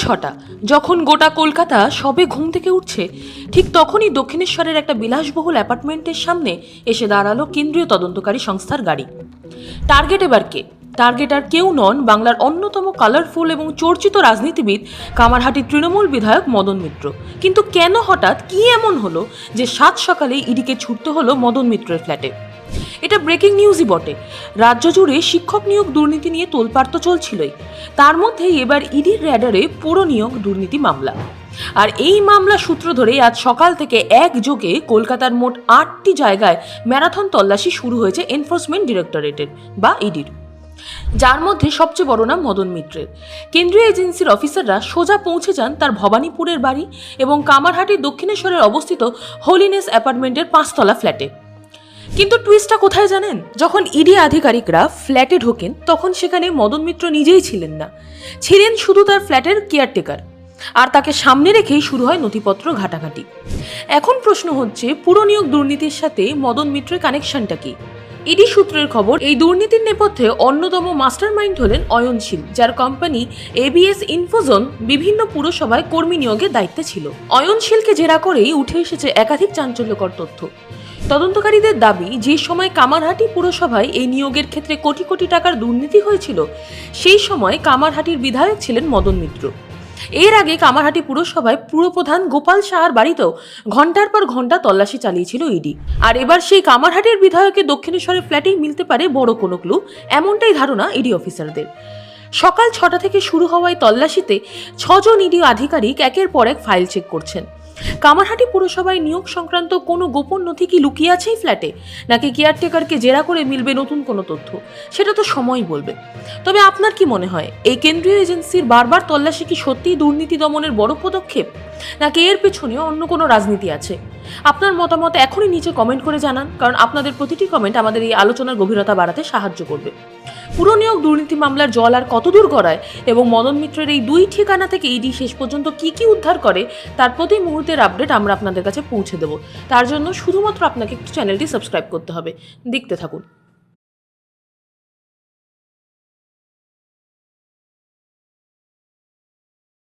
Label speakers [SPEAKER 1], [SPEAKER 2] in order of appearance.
[SPEAKER 1] 6টা, যখন গোটা কলকাতা সবে ঘুম থেকে উঠছে, ঠিক তখনই দক্ষিণেশ্বরের একটা বিলাসবহুল অ্যাপার্টমেন্টের সামনে এসে দাঁড়ালো কেন্দ্রীয় তদন্তকারী সংস্থার গাড়ি। টার্গেট এবার কে? টার্গেট আর কেউ নন, বাংলার অন্যতম কালারফুল এবং চর্চিত রাজনীতিবিদ কামারহাটির তৃণমূল বিধায়ক মদন মিত্র। কিন্তু কেন হঠাৎ কি এমন হলো যে সাত সকালে ইডিকে ছুটতে হলো মদন মিত্রের ফ্ল্যাটে? এটা ব্রেকিং নিউজই বটে। রাজ্য জুড়ে শিক্ষক নিয়োগ দুর্নীতি নিয়ে তোলপাড় তো চলছিলই, তার মধ্যেই এবার ইডির র্যাডারে পুরো নিয়োগ দুর্নীতি মামলা। আর এই মামলা সূত্র ধরে আজ সকাল থেকে একযোগে কলকাতার মোট 8টি জায়গায় ম্যারাথন তল্লাশি শুরু হয়েছে এনফোর্সমেন্ট ডিরেক্টরেটের বা ইডির, যার মধ্যে সবচেয়ে বড় নাম মদন মিত্রের। কেন্দ্রীয় এজেন্সির অফিসাররা সোজা পৌঁছে যান তার ভবানীপুরের বাড়ি এবং কামারহাটির দক্ষিণেশ্বরের অবস্থিত হোলিনেস অ্যাপার্টমেন্টের 5তলা ফ্ল্যাটে। কিন্তু টুইস্টটা কোথায় জানেন? যখন ইডি আধিকারিকরা ফ্ল্যাটে ঢোকেন তখন সেখানে মদন মিত্র নিজেই ছিলেন না, ছিলেন শুধু তার ফ্ল্যাটের কেয়ারটেকার, আর তাকে সামনে রেখেই শুরু হয় নথিপত্র ঘাটাঘাটি। এখন প্রশ্ন হচ্ছে, পুরো নিয়োগ দুর্নীতির সাথে মদন মিত্রের কানেকশনটা কি? ইডি সূত্রের খবর, এই দুর্নীতির নেপথ্যে অন্যতম মাস্টার মাইন্ড হলেন অয়নশীল, যার কোম্পানি এবিএস ইনফোজোন বিভিন্ন পুরসভায় কর্মী নিয়োগের দায়িত্বে ছিল। অয়নশীলকে জেরা করেই উঠে এসেছে একাধিক চাঞ্চল্যকর তথ্য। তদন্তকারীদের দাবি, যে সময় কামারহাটি পুরসভায় এই নিয়োগের ক্ষেত্রে কোটি কোটি টাকার দুর্নীতি হয়েছিল, সেই সময় কামারহাটির বিধায়ক ছিলেন মদন মিত্র। এর আগে কামারহাটি পুরসভায় পুরপ্রধান গোপাল সাহার বাড়িতেও ঘন্টার পর ঘন্টা তল্লাশি চালিয়েছিল ইডি। আর এবার সেই কামারহাটির বিধায়কের দক্ষিণেশ্বরের ফ্ল্যাটেই মিলতে পারে বড় কোনো ক্লু, এমনটাই ধারণা ইডি অফিসারদের। সকাল 6টা থেকে শুরু হওয়ায় তল্লাশিতে 6 জন ইডি আধিকারিক একের পর এক ফাইল চেক করছেন। কামারহাটি পুরসভায় নিয়োগ সংক্রান্ত কোনো গোপন নথি কি লুকিয়ে আছে এই ফ্ল্যাটে, নাকি কেয়ারটেকারকে জেরা করে মিলবে নতুন কোনো তথ্য? সেটা তো সময়ই বলবে। তবে আপনার কি মনে হয়, এই কেন্দ্রীয় এজেন্সির বারবার তল্লাশি কি সত্যিই দুর্নীতি দমনের বড় পদক্ষেপ, নাকি এর পেছনেও অন্য কোনো রাজনীতি আছে? আপনার মতামত এখনই নিচে কমেন্ট করে জানান, কারণ আপনাদের প্রতিটি কমেন্ট আমাদের এই আলোচনার গভীরতা বাড়াতে সাহায্য করবে। পুরো নিয়োগ দুর্নীতি মামলার জল আর কতদূর গড়ায় এবং মদন মিত্রের এই 2 ঠিকানা থেকে ইডি শেষ পর্যন্ত কি কি উদ্ধার করে, তার প্রতি মুহূর্তের আপডেট আমরা আপনাদের কাছে পৌঁছে দেব। তার জন্য শুধুমাত্র আপনাকে একটু চ্যানেলটি সাবস্ক্রাইব করতে হবে। দেখতে থাকুন।